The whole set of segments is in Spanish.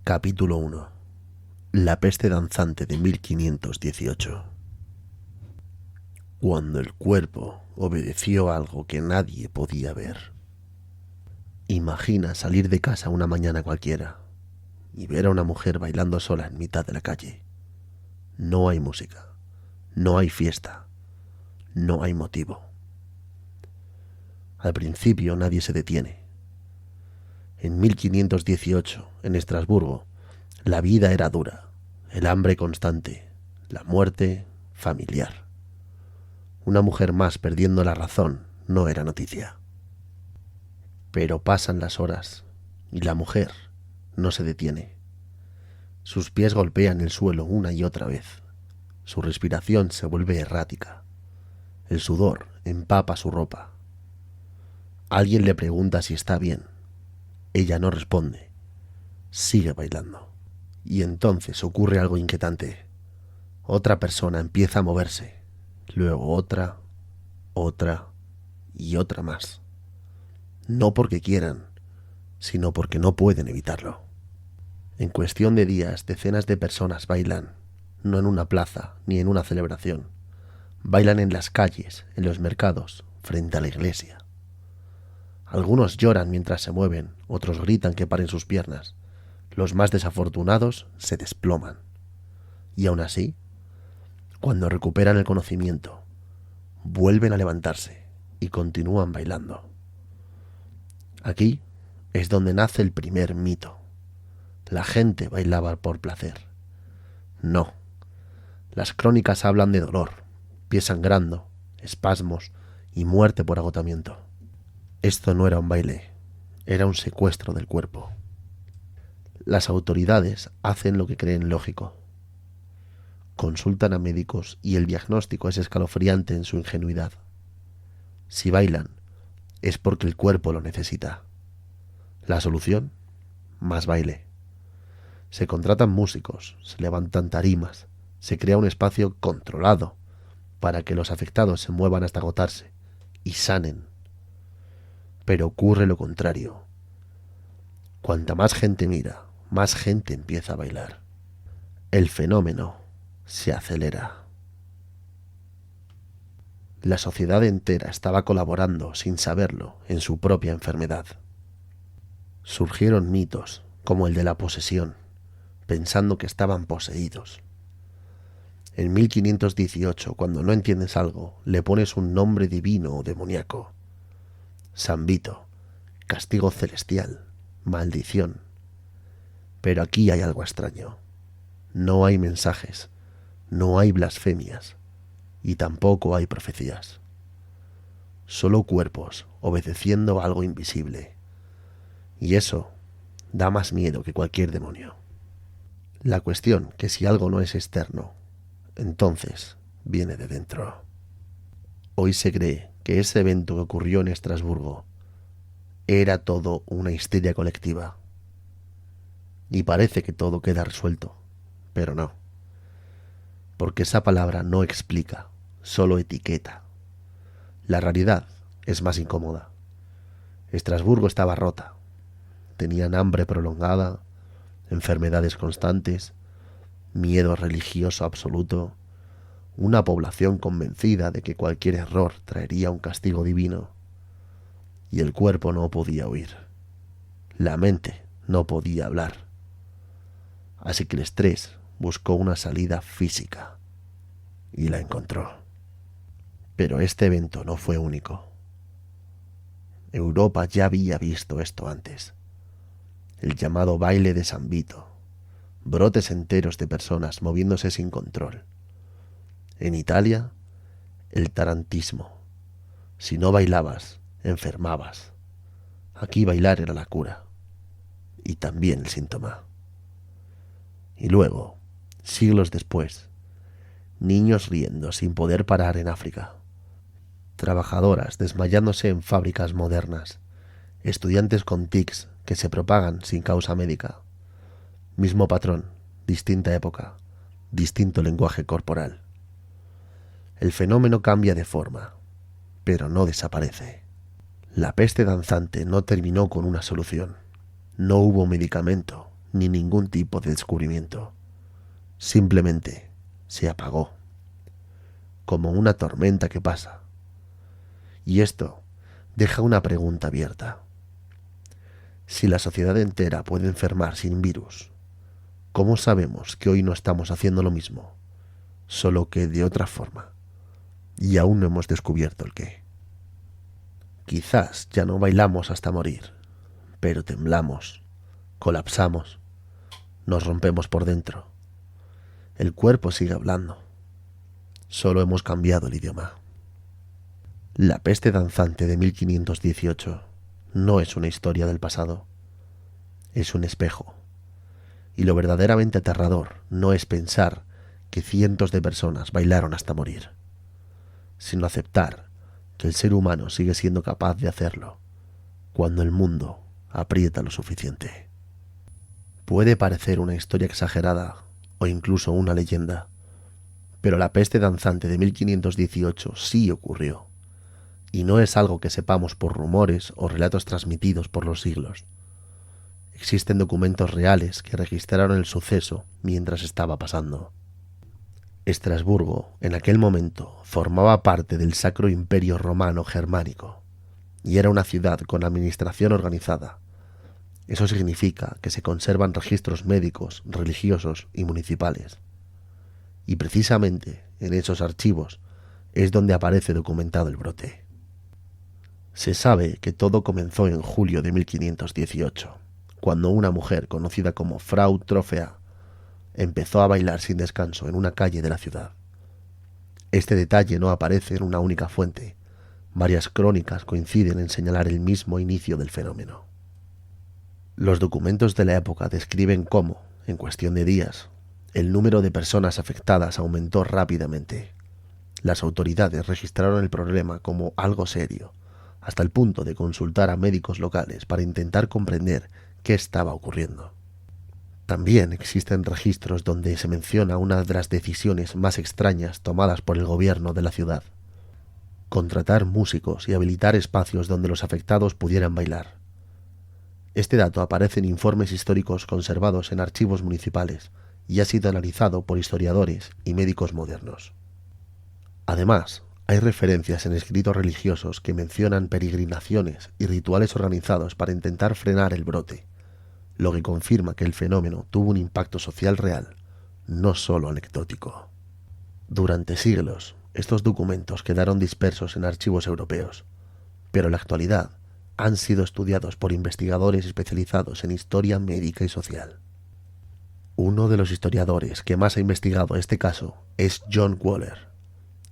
Capítulo 1. La peste danzante de 1518. Cuando el cuerpo obedeció a algo que nadie podía ver. Imagina salir de casa una mañana cualquiera y ver a una mujer bailando sola en mitad de la calle. No hay música, no hay fiesta, no hay motivo. Al principio nadie se detiene. En 1518, en Estrasburgo, la vida era dura, el hambre constante, la muerte familiar. Una mujer más perdiendo la razón no era noticia. Pero pasan las horas y la mujer no se detiene. Sus pies golpean el suelo una y otra vez. Su respiración se vuelve errática. El sudor empapa su ropa. Alguien le pregunta si está bien. Ella no responde. Sigue bailando. Y entonces ocurre algo inquietante. Otra persona empieza a moverse. Luego otra y otra más. No porque quieran, sino porque no pueden evitarlo. En cuestión de días, decenas de personas bailan, no en una plaza ni en una celebración. Bailan en las calles, en los mercados, frente a la iglesia. Algunos lloran mientras se mueven, otros gritan que paren sus piernas. Los más desafortunados se desploman. Y aún así, cuando recuperan el conocimiento, vuelven a levantarse y continúan bailando. Aquí es donde nace el primer mito. La gente bailaba por placer. No. Las crónicas hablan de dolor, pies sangrando, espasmos y muerte por agotamiento. Esto no era un baile, era un secuestro del cuerpo. Las autoridades hacen lo que creen lógico. Consultan a médicos y el diagnóstico es escalofriante en su ingenuidad. Si bailan, es porque el cuerpo lo necesita. La solución: más baile. Se contratan músicos, se levantan tarimas, se crea un espacio controlado para que los afectados se muevan hasta agotarse y sanen. Pero ocurre lo contrario. Cuanta más gente mira, más gente empieza a bailar. El fenómeno se acelera. La sociedad entera estaba colaborando, sin saberlo, en su propia enfermedad. Surgieron mitos, como el de la posesión, pensando que estaban poseídos. En 1518, cuando no entiendes algo, le pones un nombre divino o demoníaco. San Vito, castigo celestial, maldición. Pero aquí hay algo extraño. No hay mensajes, no hay blasfemias y tampoco hay profecías. Solo cuerpos obedeciendo a algo invisible. Y eso da más miedo que cualquier demonio. La cuestión que si algo no es externo, entonces viene de dentro. Hoy se cree que ese evento que ocurrió en Estrasburgo era todo una histeria colectiva. Y parece que todo queda resuelto, pero no. Porque esa palabra no explica, solo etiqueta. La realidad es más incómoda. Estrasburgo estaba rota. Tenían hambre prolongada, enfermedades constantes, miedo religioso absoluto, una población convencida de que cualquier error traería un castigo divino. Y el cuerpo no podía oír. La mente no podía hablar. Así que el estrés buscó una salida física y la encontró. Pero este evento no fue único. Europa ya había visto esto antes. El llamado baile de San Vito. Brotes enteros de personas moviéndose sin control. En Italia, el tarantismo. Si no bailabas, enfermabas. Aquí bailar era la cura. Y también el síntoma. Y luego, siglos después, niños riendo sin poder parar en África. Trabajadoras desmayándose en fábricas modernas. Estudiantes con tics que se propagan sin causa médica. Mismo patrón, distinta época, distinto lenguaje corporal. El fenómeno cambia de forma, pero no desaparece. La peste danzante no terminó con una solución. No hubo medicamento, ni ningún tipo de descubrimiento. Simplemente se apagó, como una tormenta que pasa. Y esto deja una pregunta abierta. Si la sociedad entera puede enfermar sin virus, ¿cómo sabemos que hoy no estamos haciendo lo mismo, solo que de otra forma? Y aún no hemos descubierto el qué. Quizás ya no bailamos hasta morir, pero temblamos, colapsamos, nos rompemos por dentro. El cuerpo sigue hablando. Solo hemos cambiado el idioma. La peste danzante de 1518 no es una historia del pasado. Es un espejo. Y lo verdaderamente aterrador no es pensar que cientos de personas bailaron hasta morir, sino aceptar que el ser humano sigue siendo capaz de hacerlo cuando el mundo aprieta lo suficiente. Puede parecer una historia exagerada o incluso una leyenda, pero la peste danzante de 1518 sí ocurrió, y no es algo que sepamos por rumores o relatos transmitidos por los siglos. Existen documentos reales que registraron el suceso mientras estaba pasando. Estrasburgo, en aquel momento, formaba parte del Sacro Imperio Romano Germánico, y era una ciudad con administración organizada. Eso significa que se conservan registros médicos, religiosos y municipales. Y precisamente en esos archivos es donde aparece documentado el brote. Se sabe que todo comenzó en julio de 1518, cuando una mujer conocida como Frau Trophea empezó a bailar sin descanso en una calle de la ciudad. Este detalle no aparece en una única fuente. Varias crónicas coinciden en señalar el mismo inicio del fenómeno. Los documentos de la época describen cómo, en cuestión de días, el número de personas afectadas aumentó rápidamente. Las autoridades registraron el problema como algo serio, hasta el punto de consultar a médicos locales para intentar comprender qué estaba ocurriendo. También existen registros donde se menciona una de las decisiones más extrañas tomadas por el gobierno de la ciudad: contratar músicos y habilitar espacios donde los afectados pudieran bailar. Este dato aparece en informes históricos conservados en archivos municipales y ha sido analizado por historiadores y médicos modernos. Además, hay referencias en escritos religiosos que mencionan peregrinaciones y rituales organizados para intentar frenar el brote, lo que confirma que el fenómeno tuvo un impacto social real, no solo anecdótico. Durante siglos, estos documentos quedaron dispersos en archivos europeos, pero en la actualidad han sido estudiados por investigadores especializados en historia médica y social. Uno de los historiadores que más ha investigado este caso es John Waller,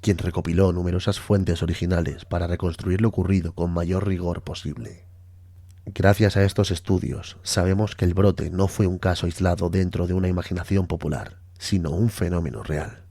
quien recopiló numerosas fuentes originales para reconstruir lo ocurrido con mayor rigor posible. Gracias a estos estudios, sabemos que el brote no fue un caso aislado dentro de una imaginación popular, sino un fenómeno real,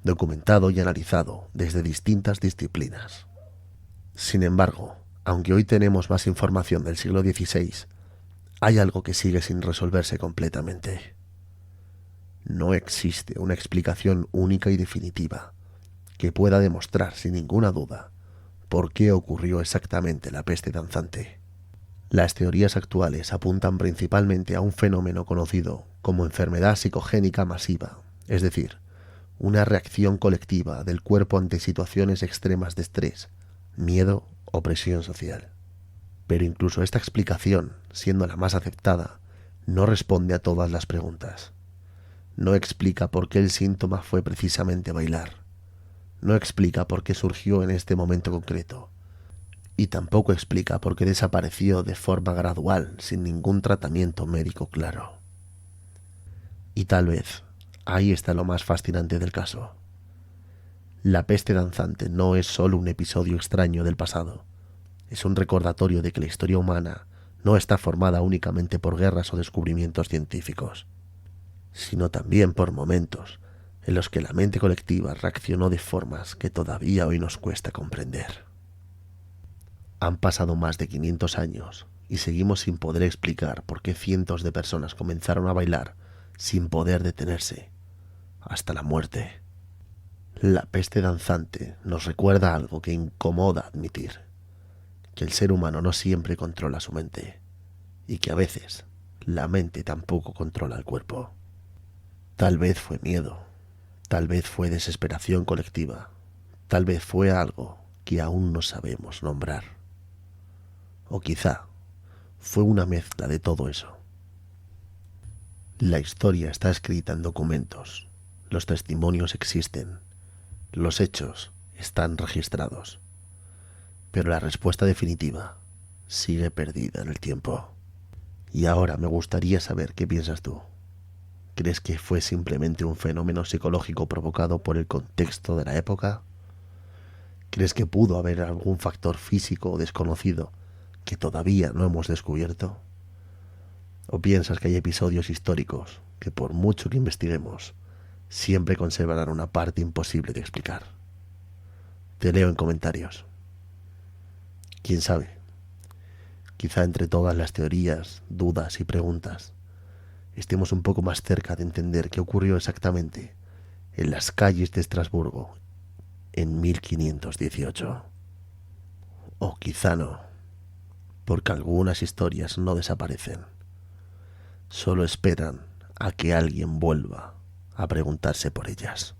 documentado y analizado desde distintas disciplinas. Sin embargo, aunque hoy tenemos más información del siglo XVI, hay algo que sigue sin resolverse completamente. No existe una explicación única y definitiva que pueda demostrar sin ninguna duda por qué ocurrió exactamente la peste danzante. Las teorías actuales apuntan principalmente a un fenómeno conocido como enfermedad psicogénica masiva, es decir, una reacción colectiva del cuerpo ante situaciones extremas de estrés, miedo o presión social. Pero incluso esta explicación, siendo la más aceptada, no responde a todas las preguntas. No explica por qué el síntoma fue precisamente bailar. No explica por qué surgió en este momento concreto. Y tampoco explica por qué desapareció de forma gradual, sin ningún tratamiento médico claro. Y tal vez, ahí está lo más fascinante del caso. La peste danzante no es solo un episodio extraño del pasado. Es un recordatorio de que la historia humana no está formada únicamente por guerras o descubrimientos científicos, sino también por momentos en los que la mente colectiva reaccionó de formas que todavía hoy nos cuesta comprender. Han pasado más de 500 años y seguimos sin poder explicar por qué cientos de personas comenzaron a bailar sin poder detenerse, hasta la muerte. La peste danzante nos recuerda algo que incomoda admitir: que el ser humano no siempre controla su mente y que a veces la mente tampoco controla el cuerpo. Tal vez fue miedo, tal vez fue desesperación colectiva, tal vez fue algo que aún no sabemos nombrar. O quizá fue una mezcla de todo eso. La historia está escrita en documentos, los testimonios existen, los hechos están registrados, pero la respuesta definitiva sigue perdida en el tiempo. Y ahora me gustaría saber qué piensas tú. ¿Crees que fue simplemente un fenómeno psicológico provocado por el contexto de la época? ¿Crees que pudo haber algún factor físico o desconocido que todavía no hemos descubierto? ¿O piensas que hay episodios históricos que por mucho que investiguemos, siempre conservarán una parte imposible de explicar? Te leo en comentarios. ¿Quién sabe? Quizá entre todas las teorías, dudas y preguntas, estemos un poco más cerca de entender qué ocurrió exactamente en las calles de Estrasburgo en 1518. O quizá no, porque algunas historias no desaparecen, solo esperan a que alguien vuelva a preguntarse por ellas.